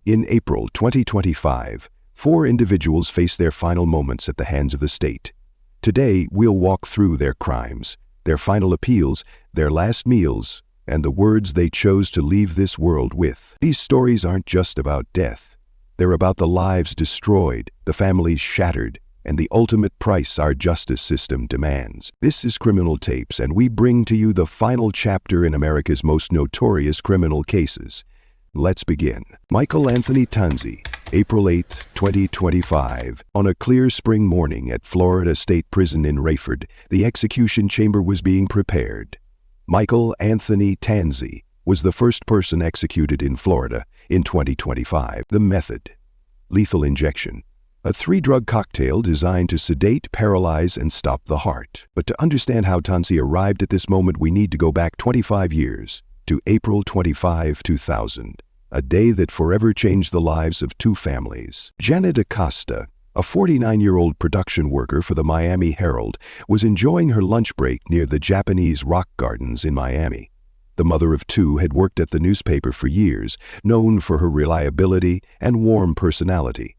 In April 2025, 4 individuals face their final moments at the hands of the state. Today, we'll walk through their crimes, their final appeals, their last meals, and the words they chose to leave this world with. These stories aren't just about death. They're about the lives destroyed, the families shattered, and the ultimate price our justice system demands. This is Criminal Tapes, and we bring to you the final chapter in America's most notorious criminal cases. Let's begin. Michael Anthony Tanzi, April 8, 2025. On a clear spring morning at Florida State Prison in Rayford, the execution chamber was being prepared. Michael Anthony Tanzi was the first person executed in Florida in 2025. The method: lethal injection. A 3-drug cocktail designed to sedate, paralyze, and stop the heart. But to understand how Tanzi arrived at this moment, we need to go back 25 years to April 25, 2000, a day that forever changed the lives of 2 families. Janet Acosta, a 49-year-old production worker for the Miami Herald, was enjoying her lunch break near the Japanese Rock Gardens in Miami. The mother of 2 had worked at the newspaper for years, known for her reliability and warm personality.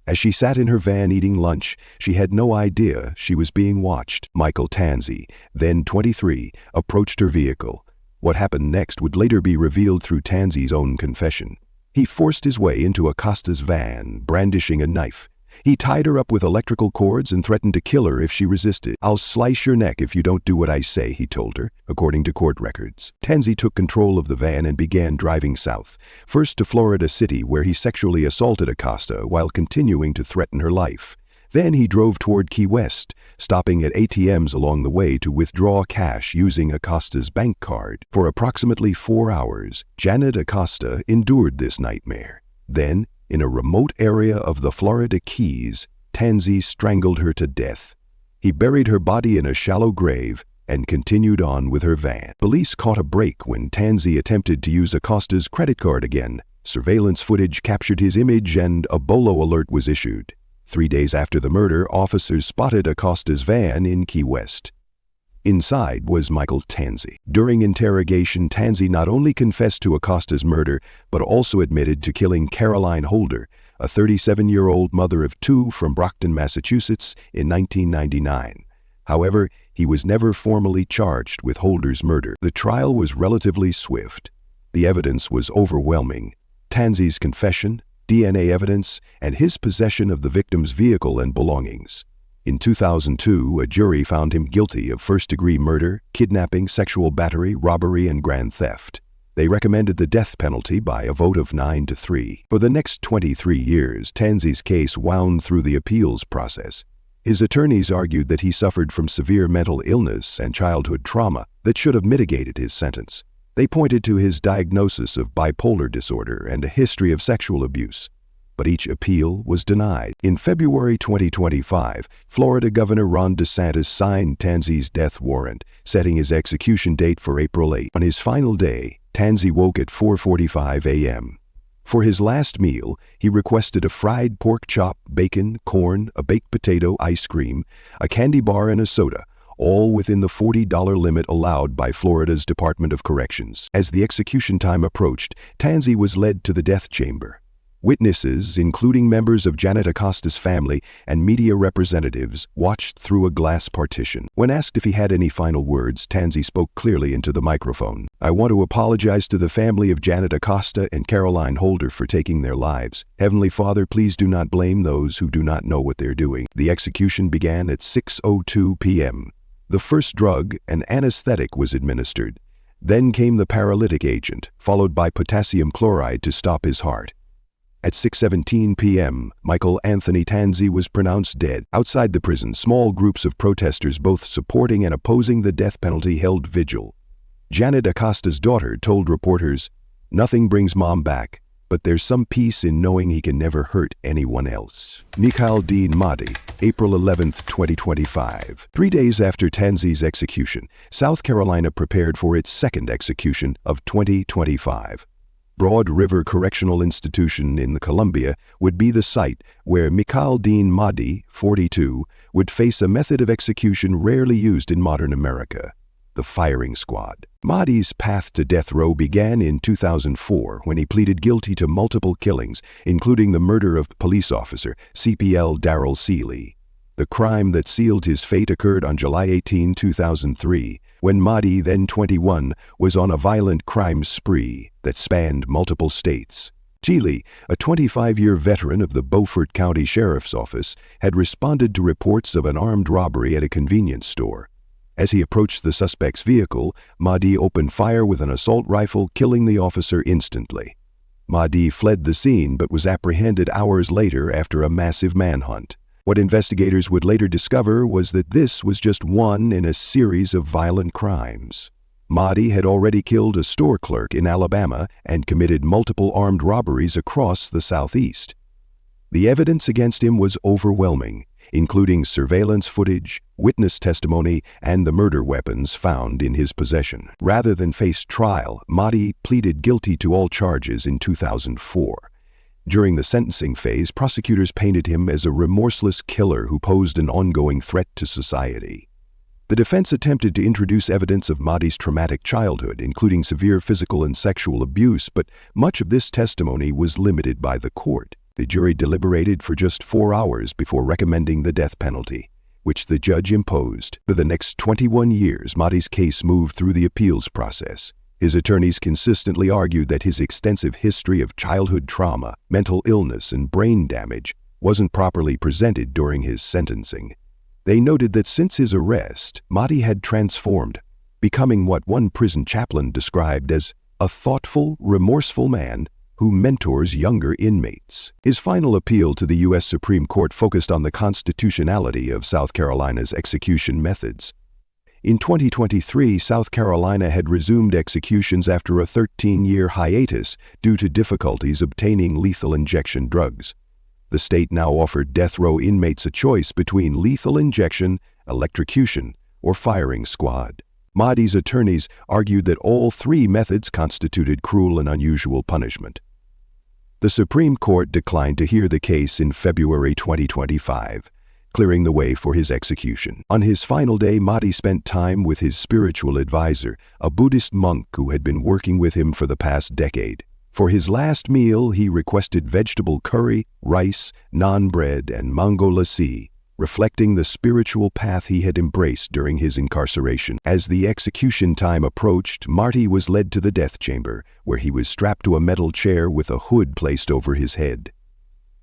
As she sat in her van eating lunch, she had no idea she was being watched. Michael Tanzi, then 23, approached her vehicle. What happened next would later be revealed through Tanzi's own confession. He forced his way into Acosta's van, brandishing a knife. He tied her up with electrical cords and threatened to kill her if she resisted. "I'll slice your neck if you don't do what I say," he told her, according to court records. Tanzi took control of the van and began driving south, first to Florida City, where he sexually assaulted Acosta while continuing to threaten her life. Then he drove toward Key West, stopping at ATMs along the way to withdraw cash using Acosta's bank card. For approximately 4 hours, Janet Acosta endured this nightmare. Then, in a remote area of the Florida Keys, Tanzi strangled her to death. He buried her body in a shallow grave and continued on with her van. Police caught a break when Tanzi attempted to use Acosta's credit card again. Surveillance footage captured his image and a BOLO alert was issued. 3 days after the murder, officers spotted Acosta's van in Key West. Inside was Michael Tanzi. During interrogation, Tanzi not only confessed to Acosta's murder, but also admitted to killing Caroline Holder, a 37-year-old mother of 2 from Brockton, Massachusetts, in 1999. However, he was never formally charged with Holder's murder. The trial was relatively swift. The evidence was overwhelming. Tanzi's confession, DNA evidence, and his possession of the victim's vehicle and belongings. In 2002, a jury found him guilty of first-degree murder, kidnapping, sexual battery, robbery, and grand theft. They recommended the death penalty by a vote of 9-3. For the next 23 years, Tanzi's case wound through the appeals process. His attorneys argued that he suffered from severe mental illness and childhood trauma that should have mitigated his sentence. They pointed to his diagnosis of bipolar disorder and a history of sexual abuse. But each appeal was denied. In February 2025, Florida Governor Ron DeSantis signed Tanzi's death warrant, setting his execution date for April 8. On his final day, Tanzi woke at 4:45 a.m. For his last meal, he requested a fried pork chop, bacon, corn, a baked potato, ice cream, a candy bar, and a soda, all within the $40 limit allowed by Florida's Department of Corrections. As the execution time approached, Tanzi was led to the death chamber. Witnesses, including members of Janet Acosta's family and media representatives, watched through a glass partition. When asked if he had any final words, Tanzi spoke clearly into the microphone. "I want to apologize to the family of Janet Acosta and Caroline Holder for taking their lives. Heavenly Father, please do not blame those who do not know what they're doing." The execution began at 6:02 p.m. The first drug, an anesthetic, was administered. Then came the paralytic agent, followed by potassium chloride to stop his heart. At 6:17 p.m., Michael Anthony Tanzi was pronounced dead. Outside the prison, small groups of protesters both supporting and opposing the death penalty held vigil. Janet Acosta's daughter told reporters, "Nothing brings Mom back, but there's some peace in knowing he can never hurt anyone else." Mikhail Dean Mahdi, April 11, 2025. 3 days after Tanzi's execution, South Carolina prepared for its second execution of 2025. Broad River Correctional Institution in the Columbia would be the site where Mikhail Dean Mahdi, 42, would face a method of execution rarely used in modern America: the the firing squad. Mahdi's path to death row began in 2004 when he pleaded guilty to multiple killings, including the murder of police officer CPL Darrell Seeley. The crime that sealed his fate occurred on July 18, 2003, when Mahdi, then 21, was on a violent crime spree that spanned multiple states. Seeley, a 25-year veteran of the Beaufort County Sheriff's Office, had responded to reports of an armed robbery at a convenience store. As he approached the suspect's vehicle, Mahdi opened fire with an assault rifle, killing the officer instantly. Mahdi fled the scene but was apprehended hours later after a massive manhunt. What investigators would later discover was that this was just one in a series of violent crimes. Mahdi had already killed a store clerk in Alabama and committed multiple armed robberies across the Southeast. The evidence against him was overwhelming, including surveillance footage, witness testimony, and the murder weapons found in his possession. Rather than face trial, Mahdi pleaded guilty to all charges in 2004. During the sentencing phase, prosecutors painted him as a remorseless killer who posed an ongoing threat to society. The defense attempted to introduce evidence of Mahdi's traumatic childhood, including severe physical and sexual abuse, but much of this testimony was limited by the court. The jury deliberated for just 4 hours before recommending the death penalty, which the judge imposed. For the next 21 years, Mahdi's case moved through the appeals process. His attorneys consistently argued that his extensive history of childhood trauma, mental illness, and brain damage wasn't properly presented during his sentencing. They noted that since his arrest, Mahdi had transformed, becoming what one prison chaplain described as a thoughtful, remorseful man who mentors younger inmates. His final appeal to the U.S. Supreme Court focused on the constitutionality of South Carolina's execution methods. In 2023, South Carolina had resumed executions after a 13-year hiatus due to difficulties obtaining lethal injection drugs. The state now offered death row inmates a choice between lethal injection, electrocution, or firing squad. Mahdi's attorneys argued that all three methods constituted cruel and unusual punishment. The Supreme Court declined to hear the case in February 2025, clearing the way for his execution. On his final day, Mahdi spent time with his spiritual advisor, a Buddhist monk who had been working with him for the past decade. For his last meal, he requested vegetable curry, rice, naan bread, and mango lassi, reflecting the spiritual path he had embraced during his incarceration. As the execution time approached, Mahdi was led to the death chamber, where he was strapped to a metal chair with a hood placed over his head.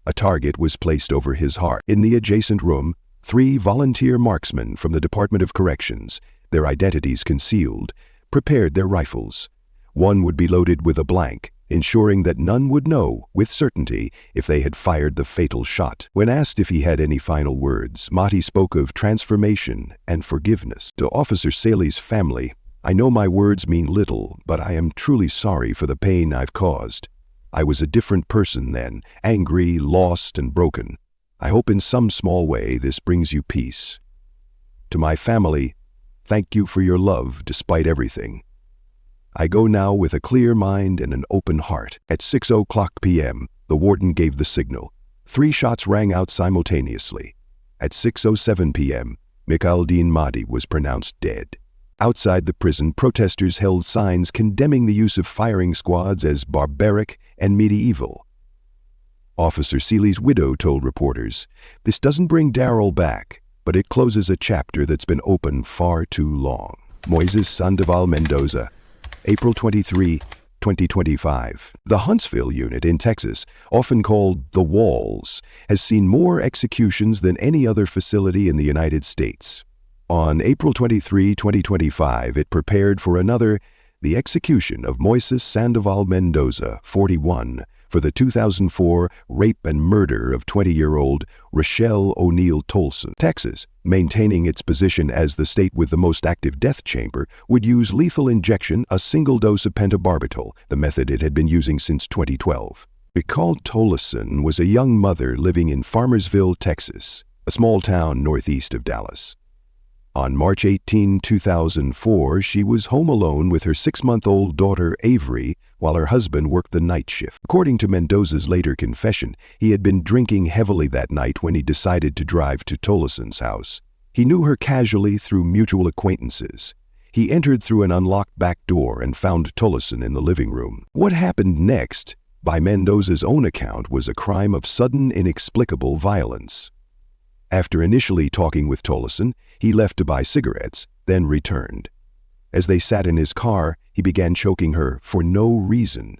A target was placed over his heart. In the adjacent room, 3 volunteer marksmen from the Department of Corrections, their identities concealed, prepared their rifles. One would be loaded with a blank, ensuring that none would know with certainty if they had fired the fatal shot. When asked if he had any final words, Mahdi spoke of transformation and forgiveness. To Officer Seeley's family, "I know my words mean little, but I am truly sorry for the pain I've caused. I was a different person then, angry, lost, and broken. I hope in some small way this brings you peace. To my family, thank you for your love despite everything. I go now with a clear mind and an open heart." At 6:00 p.m., the warden gave the signal. 3 shots rang out simultaneously. At 6:07 p.m., Mikaeldeen Mahdi was pronounced dead. Outside the prison, protesters held signs condemning the use of firing squads as barbaric and medieval. Officer Seeley's widow told reporters, "This doesn't bring Darrell back, but it closes a chapter that's been open far too long." Moises Sandoval Mendoza, April 23, 2025. The Huntsville unit in Texas, often called the Walls, has seen more executions than any other facility in the United States. On April 23, 2025, it prepared for the execution of Moises Sandoval Mendoza, 41, for the 2004 rape and murder of 20-year-old Rochelle O'Neal Tolson. Texas, maintaining its position as the state with the most active death chamber, would use lethal injection, a single dose of pentobarbital, the method it had been using since 2012. Rochelle Tolson was a young mother living in Farmersville, Texas, a small town northeast of Dallas. On March 18, 2004, she was home alone with her 6-month-old daughter, Avery, while her husband worked the night shift. According to Mendoza's later confession, he had been drinking heavily that night when he decided to drive to Tolson's house. He knew her casually through mutual acquaintances. He entered through an unlocked back door and found Tolleson in the living room. What happened next, by Mendoza's own account, was a crime of sudden, inexplicable violence. After initially talking with Tolleson, he left to buy cigarettes, then returned. As they sat in his car, he began choking her for no reason.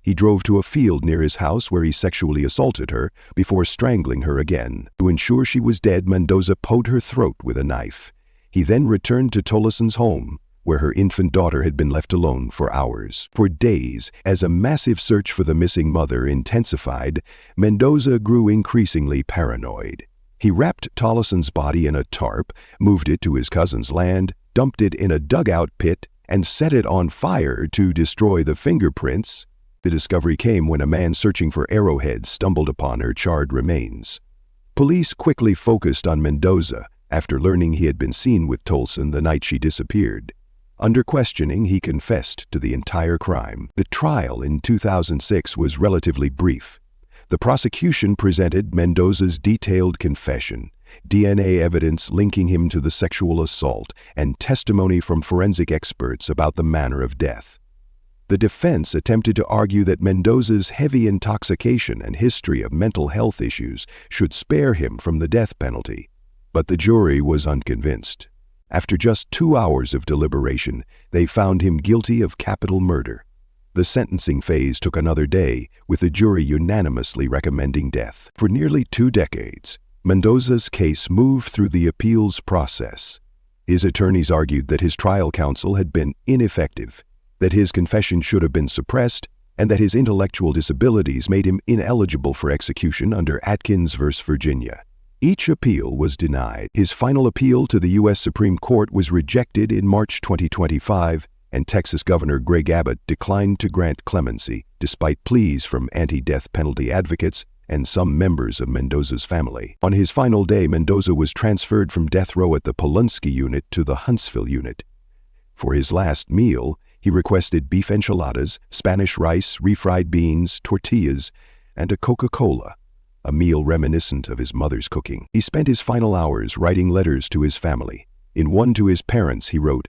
He drove to a field near his house where he sexually assaulted her before strangling her again. To ensure she was dead, Mendoza poked her throat with a knife. He then returned to Tolleson's home, where her infant daughter had been left alone for hours. For days, as a massive search for the missing mother intensified, Mendoza grew increasingly paranoid. He wrapped Tolleson's body in a tarp, moved it to his cousin's land, dumped it in a dugout pit, and set it on fire to destroy the fingerprints. The discovery came when a man searching for arrowheads stumbled upon her charred remains. Police quickly focused on Mendoza after learning he had been seen with Tolleson the night she disappeared. Under questioning, he confessed to the entire crime. The trial in 2006 was relatively brief. The prosecution presented Mendoza's detailed confession, DNA evidence linking him to the sexual assault, and testimony from forensic experts about the manner of death. The defense attempted to argue that Mendoza's heavy intoxication and history of mental health issues should spare him from the death penalty, but the jury was unconvinced. After just 2 hours of deliberation, they found him guilty of capital murder. The sentencing phase took another day, with the jury unanimously recommending death. For nearly 2 decades, Mendoza's case moved through the appeals process. His attorneys argued that his trial counsel had been ineffective, that his confession should have been suppressed, and that his intellectual disabilities made him ineligible for execution under Atkins v. Virginia. Each appeal was denied. His final appeal to the U.S. Supreme Court was rejected in March 2025, and Texas Governor Greg Abbott declined to grant clemency, despite pleas from anti-death penalty advocates and some members of Mendoza's family. On his final day, Mendoza was transferred from death row at the Polunsky unit to the Huntsville unit. For his last meal, he requested beef enchiladas, Spanish rice, refried beans, tortillas, and a Coca-Cola, a meal reminiscent of his mother's cooking. He spent his final hours writing letters to his family. In one to his parents, he wrote,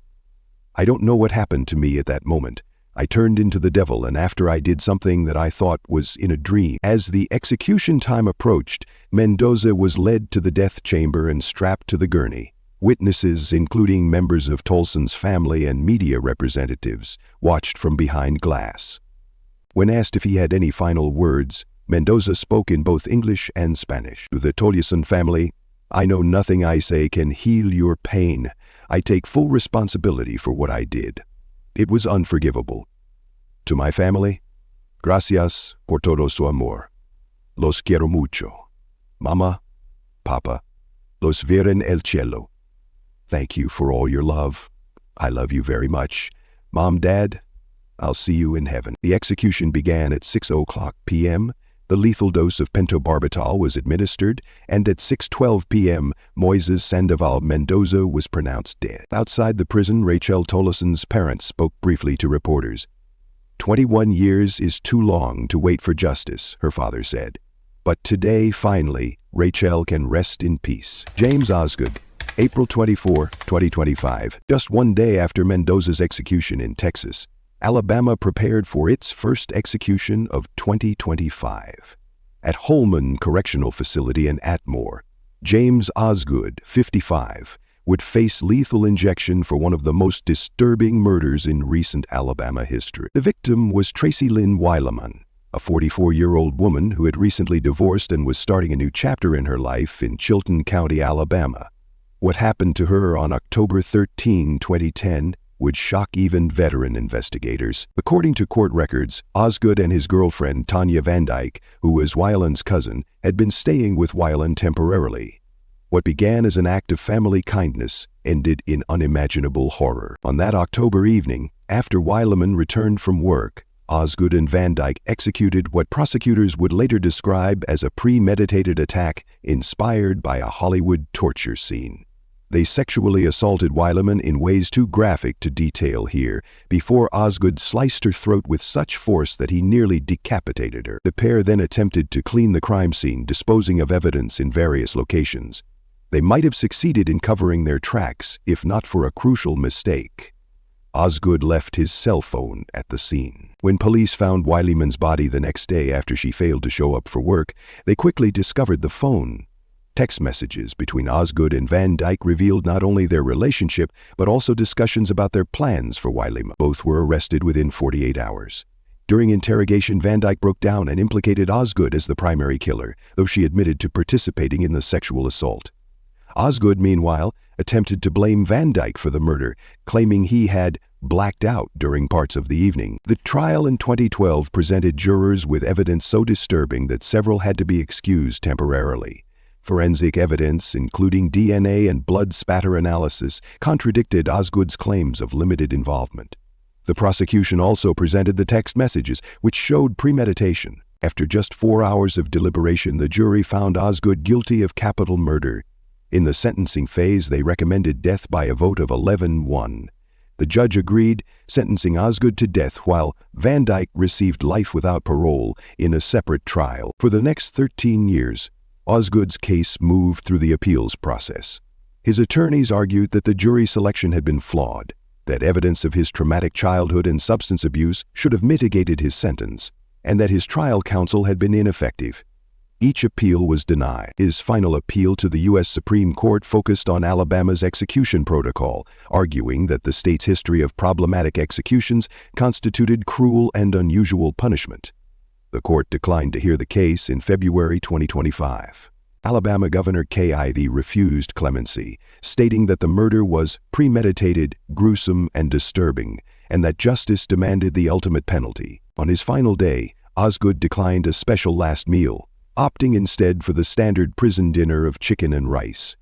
"I don't know what happened to me at that moment. I turned into the devil, and after I did something that I thought was in a dream." As the execution time approached, Mendoza was led to the death chamber and strapped to the gurney. Witnesses, including members of Tolleson's family and media representatives, watched from behind glass. When asked if he had any final words, Mendoza spoke in both English and Spanish. To the Tolleson family, "I know nothing I say can heal your pain. I take full responsibility for what I did. It was unforgivable. To my family, gracias por todo su amor. Los quiero mucho. Mama, Papa, los veré en el cielo. Thank you for all your love. I love you very much. Mom, Dad, I'll see you in heaven." The execution began at 6:00 p.m. The lethal dose of pentobarbital was administered, and at 6:12 p.m., Moises Sandoval Mendoza was pronounced dead. Outside the prison, Rachel Tolleson's parents spoke briefly to reporters. 21 years is too long to wait for justice, her father said. But today, finally, Rachel can rest in peace. James Osgood, April 24, 2025. Just one day after Mendoza's execution in Texas, Alabama prepared for its first execution of 2025. At Holman Correctional Facility in Atmore, James Osgood, 55, would face lethal injection for one of the most disturbing murders in recent Alabama history. The victim was Tracy Lynn Weileman, a 44-year-old woman who had recently divorced and was starting a new chapter in her life in Chilton County, Alabama. What happened to her on October 13, 2010, would shock even veteran investigators. According to court records, Osgood and his girlfriend, Tanya Van Dyke, who was Weiland's cousin, had been staying with Weiland temporarily. What began as an act of family kindness ended in unimaginable horror. On that October evening, after Weileman returned from work, Osgood and Van Dyke executed what prosecutors would later describe as a premeditated attack inspired by a Hollywood torture scene. They sexually assaulted Weileman in ways too graphic to detail here, before Osgood sliced her throat with such force that he nearly decapitated her. The pair then attempted to clean the crime scene, disposing of evidence in various locations. They might have succeeded in covering their tracks if not for a crucial mistake. Osgood left his cell phone at the scene. When police found Wileman's body the next day after she failed to show up for work, they quickly discovered the phone. Text messages between Osgood and Van Dyke revealed not only their relationship, but also discussions about their plans for Wileman. Both were arrested within 48 hours. During interrogation, Van Dyke broke down and implicated Osgood as the primary killer, though she admitted to participating in the sexual assault. Osgood, meanwhile, attempted to blame Van Dyke for the murder, claiming he had blacked out during parts of the evening. The trial in 2012 presented jurors with evidence so disturbing that several had to be excused temporarily. Forensic evidence, including DNA and blood spatter analysis, contradicted Osgood's claims of limited involvement. The prosecution also presented the text messages, which showed premeditation. After just 4 hours of deliberation, the jury found Osgood guilty of capital murder. In the sentencing phase, they recommended death by a vote of 11-1. The judge agreed, sentencing Osgood to death while Van Dyke received life without parole in a separate trial. For the next 13 years, Osgood's case moved through the appeals process. His attorneys argued that the jury selection had been flawed, that evidence of his traumatic childhood and substance abuse should have mitigated his sentence, and that his trial counsel had been ineffective. Each appeal was denied. His final appeal to the U.S. Supreme Court focused on Alabama's execution protocol, arguing that the state's history of problematic executions constituted cruel and unusual punishment. The court declined to hear the case in February 2025. Alabama Governor Kay Ivey refused clemency, stating that the murder was premeditated, gruesome, and disturbing, and that justice demanded the ultimate penalty. On his final day, Osgood declined a special last meal, opting instead for the standard prison dinner of chicken and rice.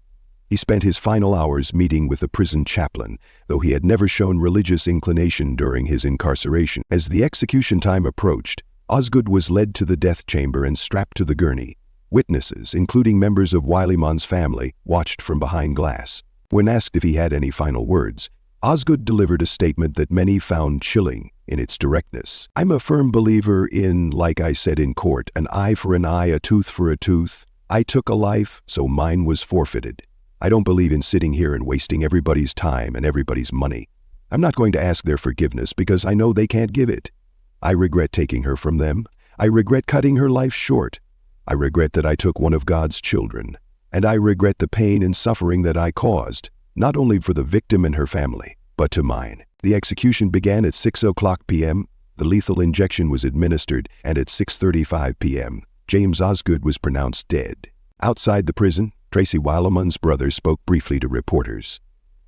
He spent his final hours meeting with the prison chaplain, though he had never shown religious inclination during his incarceration. As the execution time approached, Osgood was led to the death chamber and strapped to the gurney. Witnesses, including members of Wileman's family, watched from behind glass. When asked if he had any final words, Osgood delivered a statement that many found chilling in its directness. "I'm a firm believer in, like I said in court, an eye for an eye, a tooth for a tooth. I took a life, so mine was forfeited. I don't believe in sitting here and wasting everybody's time and everybody's money. I'm not going to ask their forgiveness because I know they can't give it. I regret taking her from them. I regret cutting her life short. I regret that I took one of God's children. And I regret the pain and suffering that I caused, not only for the victim and her family, but to mine." The execution began at 6:00 p.m., the lethal injection was administered, and at 6:35 p.m., James Osgood was pronounced dead. Outside the prison, Tracy Wileman's brother spoke briefly to reporters.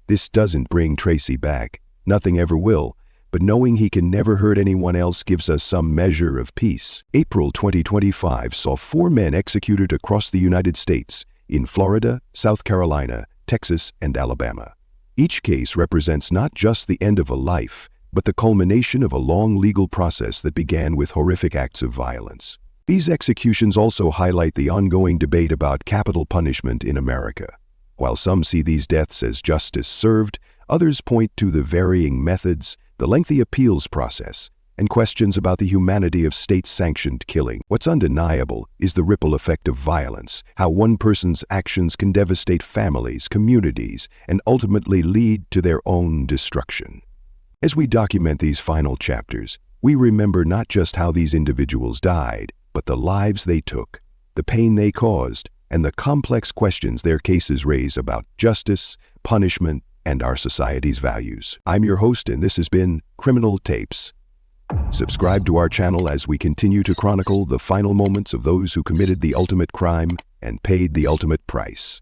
"This doesn't bring Tracy back. Nothing ever will. But knowing he can never hurt anyone else gives us some measure of peace." April 2025 saw 4 men executed across the United States, in Florida, South Carolina, Texas, and Alabama. Each case represents not just the end of a life, but the culmination of a long legal process that began with horrific acts of violence. These executions also highlight the ongoing debate about capital punishment in America. While some see these deaths as justice served, others point to the varying methods, the lengthy appeals process, and questions about the humanity of state-sanctioned killing. What's undeniable is the ripple effect of violence, how one person's actions can devastate families, communities, and ultimately lead to their own destruction. As we document these final chapters, we remember not just how these individuals died, but the lives they took, the pain they caused, and the complex questions their cases raise about justice, punishment, and our society's values. I'm your host, and this has been Criminal Tapes. Subscribe to our channel as we continue to chronicle the final moments of those who committed the ultimate crime and paid the ultimate price.